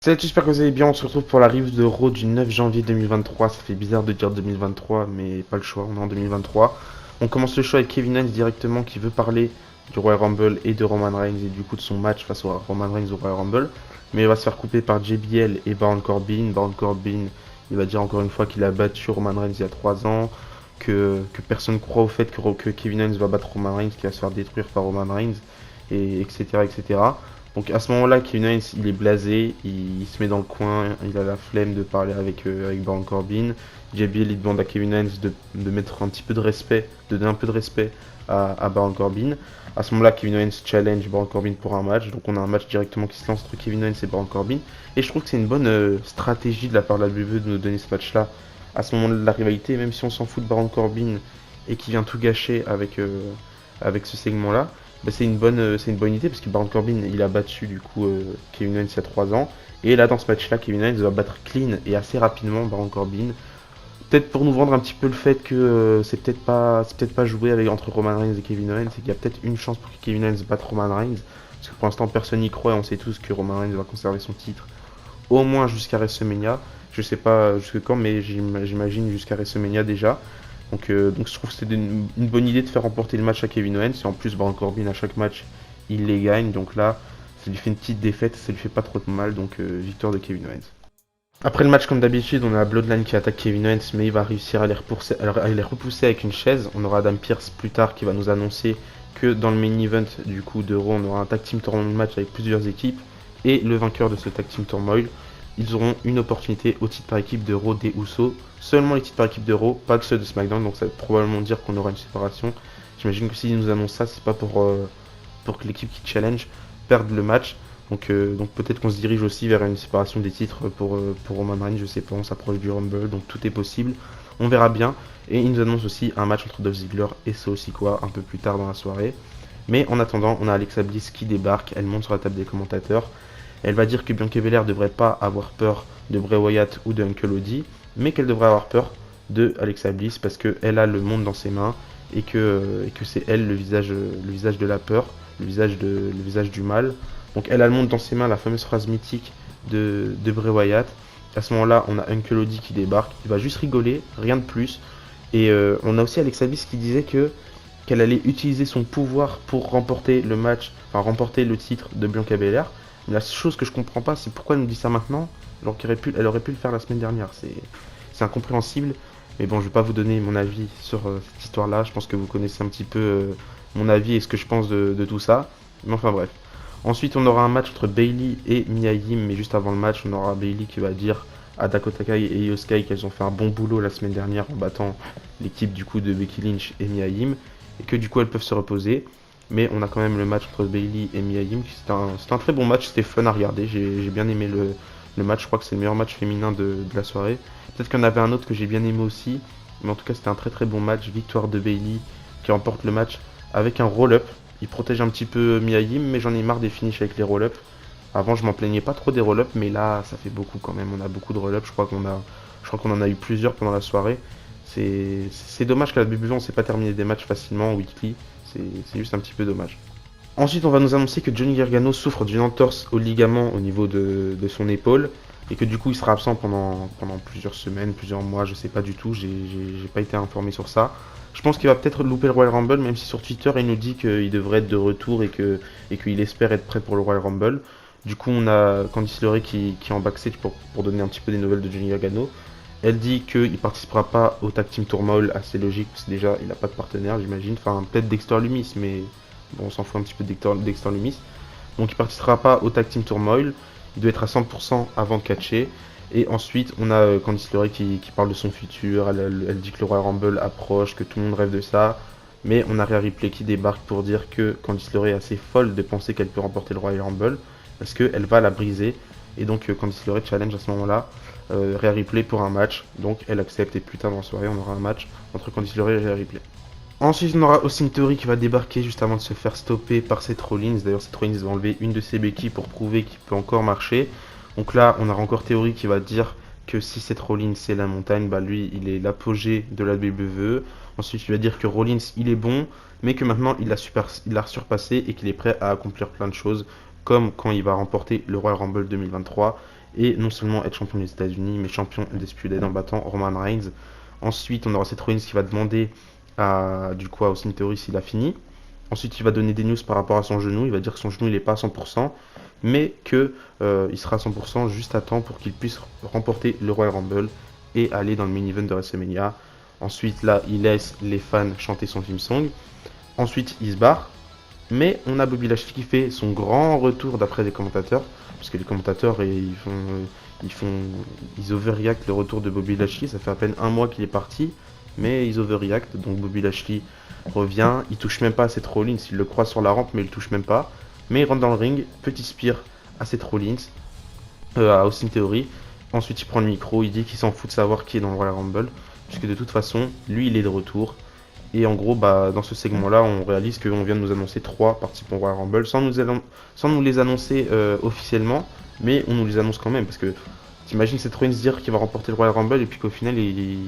Salut, j'espère que vous allez bien. On se retrouve pour la review de Raw du 9 janvier 2023. Ça fait bizarre de dire 2023, mais pas le choix, on est en 2023. On commence le show avec Kevin Owens directement qui veut parler du Royal Rumble et de Roman Reigns et du coup de son match face au Roman Reigns au Royal Rumble. Mais il va se faire couper par JBL et Baron Corbin. Baron Corbin, il va dire encore une fois qu'il a battu Roman Reigns il y a 3 ans, que personne croit au fait que Kevin Owens va battre Roman Reigns, qu'il va se faire détruire par Roman Reigns, et etc. etc. Donc à ce moment-là, Kevin Owens, il est blasé, il se met dans le coin, il a la flemme de parler avec Baron Corbin. JBL, il demande à Kevin Owens de mettre un petit peu de respect, de donner un peu de respect à Baron Corbin. À ce moment-là, Kevin Owens challenge Baron Corbin pour un match. Donc on a un match directement qui se lance entre Kevin Owens et Baron Corbin. Et je trouve que c'est une bonne stratégie de la part de la WWE de nous donner ce match-là à ce moment de la rivalité, même si on s'en fout de Baron Corbin et qui vient tout gâcher avec ce segment-là. Bah, c'est une bonne idée parce que Baron Corbin il a battu du coup Kevin Owens il y a 3 ans. Et là dans ce match là, Kevin Owens va battre clean et assez rapidement Baron Corbin. Peut-être pour nous vendre un petit peu le fait que c'est peut-être pas joué entre Roman Reigns et Kevin Owens, c'est qu'il y a peut-être une chance pour que Kevin Owens batte Roman Reigns. Parce que pour l'instant personne n'y croit et on sait tous que Roman Reigns va conserver son titre au moins jusqu'à WrestleMania. Je sais pas jusque quand, mais j'imagine jusqu'à WrestleMania déjà. Donc je trouve que c'était une bonne idée de faire remporter le match à Kevin Owens. Et en plus, Baron Corbin, à chaque match, il les gagne. Donc là, ça lui fait une petite défaite, ça lui fait pas trop de mal. Donc victoire de Kevin Owens. Après le match, comme d'habitude, on a Bloodline qui attaque Kevin Owens, mais il va réussir à les repousser avec une chaise. On aura Adam Pearce plus tard qui va nous annoncer que dans le main event du coup de Raw, on aura un tag team tournament match avec plusieurs équipes. Et le vainqueur de ce tag team turmoil, ils auront une opportunité au titre par équipe de Raw des Usos. Seulement les titres par équipe de Raw, pas que ceux de SmackDown, donc ça veut probablement dire qu'on aura une séparation. J'imagine que s'ils nous annoncent ça, c'est pas pour que l'équipe qui challenge perde le match. Donc peut-être qu'on se dirige aussi vers une séparation des titres pour Roman Reigns, je sais pas, on s'approche du Rumble, donc tout est possible. On verra bien. Et ils nous annoncent aussi un match entre Dolph Ziggler et Solo Sikoa un peu plus tard dans la soirée. Mais en attendant, on a Alexa Bliss qui débarque, elle monte sur la table des commentateurs. Elle va dire que Bianca Belair devrait pas avoir peur de Bray Wyatt ou de Uncle Cody, mais qu'elle devrait avoir peur de Alexa Bliss parce qu'elle a le monde dans ses mains et que c'est elle le visage de la peur, le visage du mal. Donc elle a le monde dans ses mains, la fameuse phrase mythique de Bray Wyatt. À ce moment-là, on a Uncle Cody qui débarque, il va juste rigoler, rien de plus. Et on a aussi Alexa Bliss qui disait qu'elle allait utiliser son pouvoir pour remporter le match, enfin remporter le titre de Bianca Belair. Mais la chose que je comprends pas, c'est pourquoi elle nous dit ça maintenant, alors elle aurait pu le faire la semaine dernière. C'est incompréhensible. Mais bon, je vais pas vous donner mon avis sur cette histoire-là. Je pense que vous connaissez un petit peu mon avis et ce que je pense de tout ça. Mais enfin bref. Ensuite, on aura un match entre Bayley et Mia Yim, mais juste avant le match, on aura Bayley qui va dire à Dakota Kai et Io Sky qu'elles ont fait un bon boulot la semaine dernière en battant l'équipe du coup de Becky Lynch et Mia Yim, et que du coup elles peuvent se reposer. Mais on a quand même le match entre Bayley et Mia Yim. C'était un très bon match, c'était fun à regarder. J'ai bien aimé le match, je crois que c'est le meilleur match féminin de la soirée. Peut-être qu'il y en avait un autre que j'ai bien aimé aussi, mais en tout cas c'était un très très bon match. Victoire de Bayley qui remporte le match avec un roll-up. Il protège un petit peu Mia Yim, mais j'en ai marre des finishes avec les roll-up. Avant, je m'en plaignais pas trop des roll-up, mais là, ça fait beaucoup quand même. On a beaucoup de roll-up. Je crois qu'on en a eu plusieurs pendant la soirée. C'est dommage qu'à la WWE, on ne sait pas terminer des matchs facilement en weekly. C'est juste un petit peu dommage. Ensuite, on va nous annoncer que Johnny Gargano souffre d'une entorse au ligament au niveau de son épaule et que du coup, il sera absent pendant plusieurs semaines, plusieurs mois. Je sais pas du tout. J'ai pas été informé sur ça. Je pense qu'il va peut-être louper le Royal Rumble, même si sur Twitter il nous dit qu'il devrait être de retour et qu'il espère être prêt pour le Royal Rumble. Du coup, on a Candice LeRae qui est en backstage pour donner un petit peu des nouvelles de Johnny Gargano. Elle dit qu'il ne participera pas au Tag Team Turmoil, assez logique, parce que déjà il n'a pas de partenaire, j'imagine. Enfin, peut-être Dexter Lumis, mais bon, on s'en fout un petit peu de Dexter Lumis. Donc il ne participera pas au Tag Team Turmoil. Il doit être à 100% avant de catcher. Et ensuite, on a Candice LeRae qui parle de son futur. Elle dit que le Royal Rumble approche, que tout le monde rêve de ça. Mais on a Rhea Ripley qui débarque pour dire que Candice LeRae est assez folle de penser qu'elle peut remporter le Royal Rumble. Parce qu'elle va la briser. Et donc Candice LeRae challenge à ce moment-là Rhea Ripley pour un match. Donc elle accepte et plus tard dans la soirée, on aura un match entre Candice LeRae et Rhea Ripley. Ensuite, on aura Austin Theory qui va débarquer juste avant de se faire stopper par Seth Rollins. D'ailleurs, Seth Rollins va enlever une de ses béquilles pour prouver qu'il peut encore marcher. Donc là, on aura encore Theory qui va dire que si Seth Rollins c'est la montagne, bah lui, il est l'apogée de la WWE. Ensuite, il va dire que Rollins, il est bon, mais que maintenant, il l'a surpassé et qu'il est prêt à accomplir plein de choses, comme quand il va remporter le Royal Rumble 2023. et non seulement être champion des États-Unis, mais champion indisputé en battant Roman Reigns. Ensuite, on aura Seth Rollins qui va demander du coup à Austin Theory s'il a fini. Ensuite, il va donner des news par rapport à son genou. Il va dire que son genou il n'est pas à 100%, mais que il sera à 100% juste à temps pour qu'il puisse remporter le Royal Rumble et aller dans le main event de WrestleMania. Ensuite, là, il laisse les fans chanter son theme song. Ensuite, il se barre. Mais on a Bobby Lashley qui fait son grand retour d'après les commentateurs, parce que les commentateurs ils overreact le retour de Bobby Lashley. Ça fait à peine un mois qu'il est parti, mais ils overreact. Donc Bobby Lashley revient, il touche même pas à Seth Rollins, il le croise sur la rampe, mais il le touche même pas. Mais il rentre dans le ring, petit spear à Seth Rollins, à Austin Theory. Ensuite, il prend le micro, il dit qu'il s'en fout de savoir qui est dans le Royal Rumble, puisque de toute façon, lui, il est de retour. Et en gros, dans ce segment-là, on réalise qu'on vient de nous annoncer 3 participants au Royal Rumble, sans nous les annoncer officiellement, mais on nous les annonce quand même, parce que t'imagines Seth Rollins dire qu'il va remporter le Royal Rumble, et puis qu'au final, il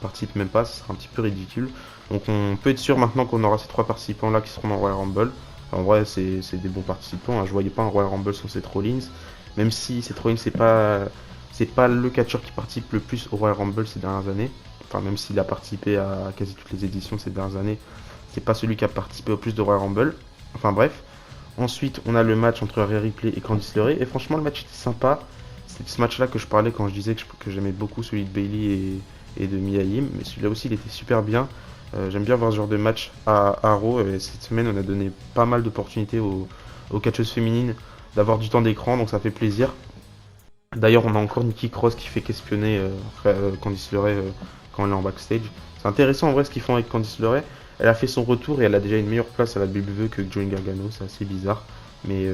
participe même pas, ce serait un petit peu ridicule. Donc on peut être sûr maintenant qu'on aura ces 3 participants-là qui seront dans le Royal Rumble. En vrai, c'est des bons participants, hein. Je voyais pas un Royal Rumble sans Seth Rollins, même si Seth Rollins, c'est pas le catcheur qui participe le plus au Royal Rumble ces dernières années. Enfin, même s'il a participé à quasi toutes les éditions ces dernières années, c'est pas celui qui a participé au plus de Royal Rumble. Enfin bref. Ensuite, on a le match entre Rhea Ripley et Candice LeRae. Et franchement, le match était sympa. C'était ce match-là que je parlais quand je disais que j'aimais beaucoup celui de Bayley et de Mia Yim. Mais celui-là aussi, il était super bien. J'aime bien voir ce genre de match à Raw. Et cette semaine, on a donné pas mal d'opportunités aux catcheuses féminines d'avoir du temps d'écran. Donc ça fait plaisir. D'ailleurs, on a encore Nikki Cross qui fait qu'espionner Candice LeRae quand elle est en backstage. C'est intéressant en vrai ce qu'ils font avec Candice LeRae. Elle a fait son retour et elle a déjà une meilleure place à la WWE que Johnny Gargano, c'est assez bizarre. Mais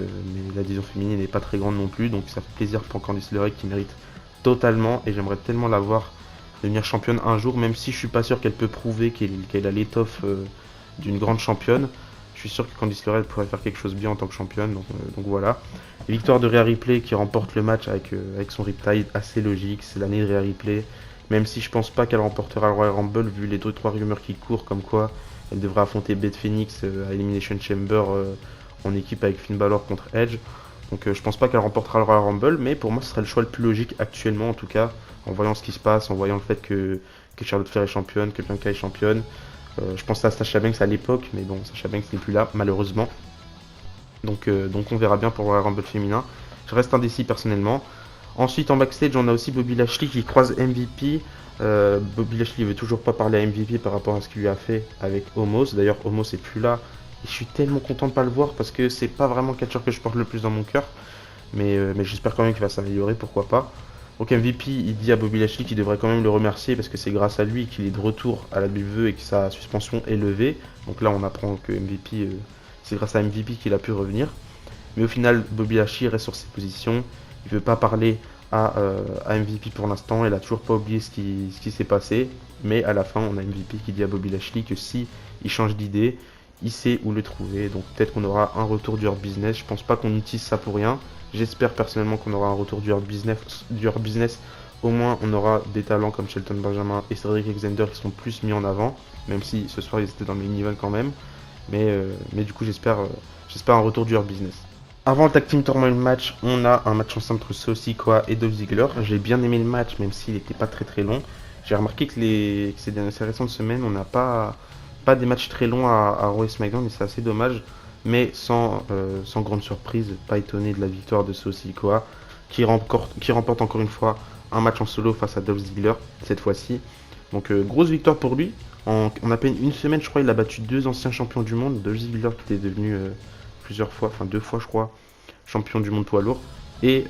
la division féminine n'est pas très grande non plus, donc ça fait plaisir pour Candice LeRae qui mérite totalement. Et j'aimerais tellement la voir devenir championne un jour, même si je suis pas sûr qu'elle peut prouver qu'elle a l'étoffe d'une grande championne. Je suis sûr que Candice LeRae pourrait faire quelque chose bien en tant que championne, donc voilà. Et victoire de Rhea Ripley qui remporte le match avec son Riptide, assez logique, c'est l'année de Rhea Ripley. Même si je pense pas qu'elle remportera le Royal Rumble vu les 2-3 rumeurs qui courent comme quoi elle devrait affronter Beth Phoenix à Elimination Chamber en équipe avec Finn Balor contre Edge. Donc je pense pas qu'elle remportera le Royal Rumble, mais pour moi ce serait le choix le plus logique actuellement en tout cas, en voyant ce qui se passe, en voyant le fait que Charlotte Flair est championne, que Bianca est championne. Je pensais à Sasha Banks à l'époque, mais bon, Sasha Banks n'est plus là, malheureusement. Donc on verra bien pour le Royal Rumble féminin. Je reste indécis personnellement. Ensuite, en backstage, on a aussi Bobby Lashley qui croise MVP. Bobby Lashley veut toujours pas parler à MVP par rapport à ce qu'il lui a fait avec Omos. D'ailleurs, Omos est plus là. Et je suis tellement content de pas le voir parce que c'est pas vraiment le catcheur que je porte le plus dans mon cœur. Mais j'espère quand même qu'il va s'améliorer, pourquoi pas. Donc MVP, il dit à Bobby Lashley qu'il devrait quand même le remercier parce que c'est grâce à lui qu'il est de retour à la WWE et que sa suspension est levée. Donc là, on apprend que MVP, c'est grâce à MVP qu'il a pu revenir. Mais au final, Bobby Lashley reste sur ses positions. Il veut pas parler à MVP pour l'instant. Il a toujours pas oublié ce qui s'est passé. Mais à la fin, on a MVP qui dit à Bobby Lashley que si il change d'idée, il sait où le trouver. Donc peut-être qu'on aura un retour du Hurt Business. Je pense pas qu'on utilise ça pour rien. J'espère personnellement qu'on aura un retour du Hurt Business. Au moins, on aura des talents comme Shelton Benjamin et Cedric Alexander qui sont plus mis en avant. Même si ce soir, ils étaient dans le main event quand même. Mais du coup, j'espère un retour du Hurt Business. Avant le Tag Team Tournament match, on a un match ensemble entre Solo Sikoa et Dolph Ziggler. J'ai bien aimé le match, même s'il n'était pas très très long. J'ai remarqué que ces récentes semaines, on n'a pas des matchs très longs à Raw et SmackDown, et c'est assez dommage. Mais sans grande surprise, pas étonné de la victoire de Solo Sikoa, qui remporte encore une fois un match en solo face à Dolph Ziggler, cette fois-ci. Donc grosse victoire pour lui. En à peine une semaine, je crois, il a battu 2 anciens champions du monde. Dolph Ziggler qui était devenu plusieurs fois, enfin 2 fois je crois, champion du monde poids lourd. Et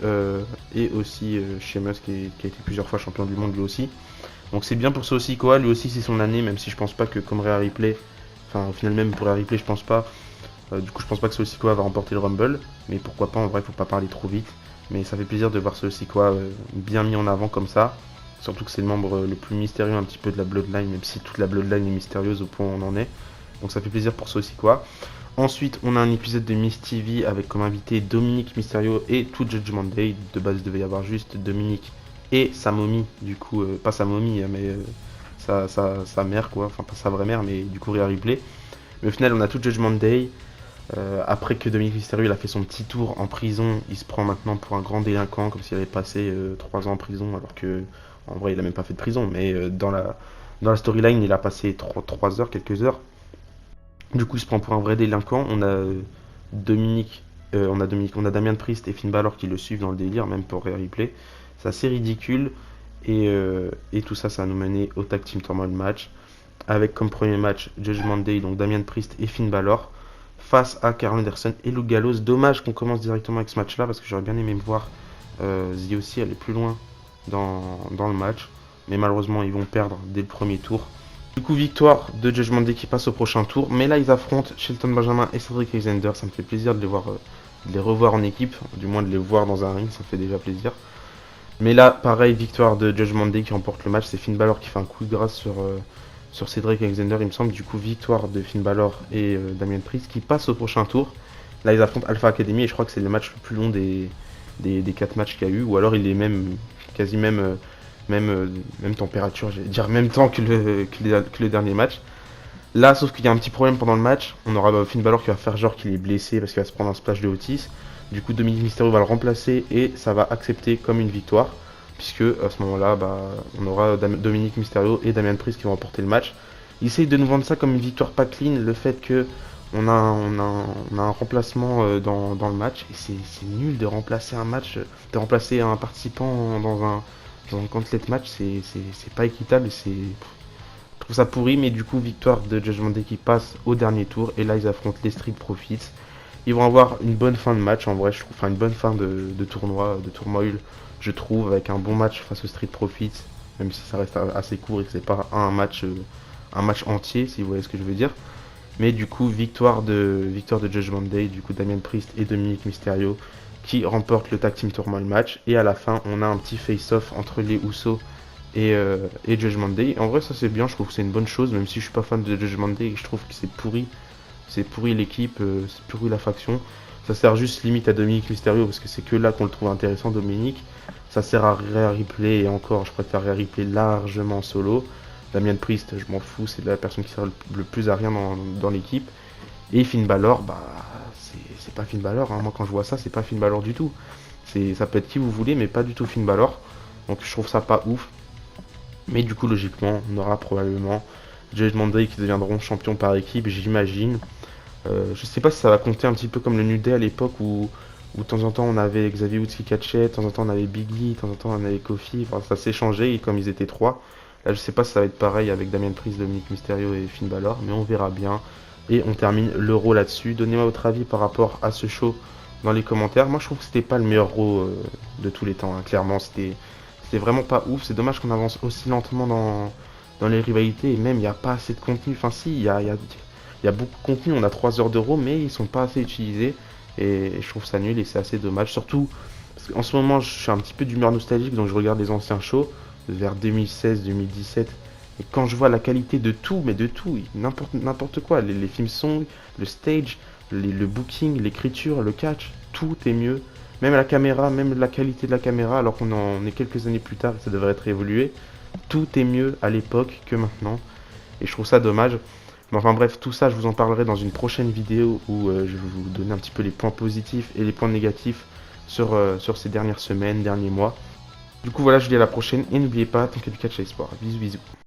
aussi Sheamus qui a été plusieurs fois champion du monde lui aussi. Donc c'est bien pour ça aussi Koa, lui aussi c'est son année, même si je pense pas que comme Rhea Ripley, enfin au final même pour Rhea Ripley je pense pas. Du coup je pense pas que Solo Sikoa va remporter le Rumble, mais pourquoi pas, en vrai faut pas parler trop vite. Mais ça fait plaisir de voir Solo Sikoa bien mis en avant comme ça. Surtout que c'est le membre le plus mystérieux un petit peu de la Bloodline, même si toute la Bloodline est mystérieuse au point où on en est. Donc ça fait plaisir pour Solo Sikoa. Ensuite, on a un épisode de Miss TV avec comme invité Dominique Mysterio et tout Judgment Day. De base, il devait y avoir juste Dominique et sa momie, du coup, pas sa momie, mais sa mère, quoi. Enfin, pas sa vraie mère, mais du coup, Rhea Ripley. Mais au final, on a tout Judgment Day. Après que Dominique Mysterio il a fait son petit tour en prison, il se prend maintenant pour un grand délinquant, comme s'il avait passé 3 ans en prison, alors que en vrai il a même pas fait de prison, mais dans la storyline il a passé 3 heures, quelques heures. Du coup il se prend pour un vrai délinquant. Dominique, on a Damien Priest et Finn Balor qui le suivent dans le délire, même pour Rhea Ripley. C'est assez ridicule. Et tout ça, ça va nous mener au Tag Team Tournament match. Avec comme premier match Judgment Day, donc Damien Priest et Finn Balor, face à Karl Anderson et Luke Gallows. Dommage qu'on commence directement avec ce match-là, parce que j'aurais bien aimé me voir The aussi aller plus loin dans le match. Mais malheureusement, ils vont perdre dès le premier tour. Du coup, victoire de Judgment Day qui passe au prochain tour. Mais là, ils affrontent Shelton Benjamin et Cedric Alexander. Ça me fait plaisir de les voir, de les revoir en équipe. Du moins de les voir dans un ring, ça fait déjà plaisir. Mais là, pareil, victoire de Judgment Day qui remporte le match. C'est Finn Balor qui fait un coup de grâce sur Cedric Alexander, il me semble. Du coup, victoire de Finn Balor et Damien Priest qui passe au prochain tour. Là, ils affrontent Alpha Academy et je crois que c'est le match le plus long des 4 matchs qu'il y a eu. Ou alors il est même quasi même température, j'allais dire même temps que le dernier match. Là, sauf qu'il y a un petit problème pendant le match. On aura Finn Balor qui va faire genre qu'il est blessé parce qu'il va se prendre un splash de Otis. Du coup, Dominic Mysterio va le remplacer et ça va accepter comme une victoire. Puisque à ce moment-là, on aura Dominic Mysterio et Damian Priest qui vont remporter le match. Ils essayent de nous vendre ça comme une victoire pas clean, le fait que on a un remplacement dans le match. Et c'est nul de remplacer un match, de remplacer un participant dans un gauntlet match. C'est pas équitable et je trouve ça pourri. Mais du coup, victoire de Judgment Day qui passe au dernier tour. Et là, ils affrontent les Street Profits. Ils vont avoir une bonne fin de match en vrai, je trouve, enfin une bonne fin de tournoi, de tournoil, je trouve, avec un bon match face aux Street Profits, même si ça reste assez court et que c'est pas un match entier, si vous voyez ce que je veux dire. Mais du coup, victoire de Judgment Day, du coup Damien Priest et Dominic Mysterio qui remportent le Tag Team Tournament match. Et à la fin, on a un petit face-off entre les Usos et Judgment Day. En vrai, ça c'est bien, je trouve que c'est une bonne chose, même si je suis pas fan de Judgment Day et que je trouve que c'est pourri. C'est pourri l'équipe, c'est pourri la faction. Ça sert juste limite à Dominic Mysterio parce que c'est que là qu'on le trouve intéressant, Dominic. Ça sert à Rhea Ripley et encore, je préfère Rhea Ripley largement solo. Damien Priest, je m'en fous, c'est la personne qui sert le plus à rien dans l'équipe. Et Finn Balor, c'est pas Finn Balor. Hein. Moi, quand je vois ça, c'est pas Finn Balor du tout. Ça peut être qui vous voulez, mais pas du tout Finn Balor. Donc je trouve ça pas ouf. Mais du coup, logiquement, on aura probablement Judgment Day qui deviendront champions par équipe, j'imagine. Je sais pas si ça va compter un petit peu comme le New Day à l'époque où de temps en temps on avait Xavier Woods qui catchait, de temps en temps on avait Biggie, de temps en temps on avait Kofi, enfin, ça s'est changé et comme ils étaient 3. Là je sais pas si ça va être pareil avec Damien Priest, Dominic Mysterio et Finn Balor, mais on verra bien. Et on termine l'Euro là-dessus. Donnez-moi votre avis par rapport à ce show dans les commentaires. Moi je trouve que c'était pas le meilleur Raw de tous les temps, hein. Clairement c'était vraiment pas ouf. C'est dommage qu'on avance aussi lentement dans les rivalités et même il n'y a pas assez de contenu. Enfin si, il y a beaucoup de contenu, on a 3 heures d'Euro, mais ils sont pas assez utilisés. Et je trouve ça nul et c'est assez dommage. Surtout, parce qu'en ce moment, je suis un petit peu d'humeur nostalgique, donc je regarde les anciens shows, vers 2016-2017. Et quand je vois la qualité de tout, mais de tout, n'importe quoi, les films songs, le stage, le booking, l'écriture, le catch, tout est mieux. Même la caméra, même la qualité de la caméra, alors qu'on en est quelques années plus tard et ça devrait être évolué. Tout est mieux à l'époque que maintenant. Et je trouve ça dommage. Mais enfin bref, tout ça, je vous en parlerai dans une prochaine vidéo où je vais vous donner un petit peu les points positifs et les points négatifs sur ces dernières semaines, derniers mois. Du coup voilà, je vous dis à la prochaine et n'oubliez pas, tant qu'il y a du catch à l'espoir. Bisous bisous.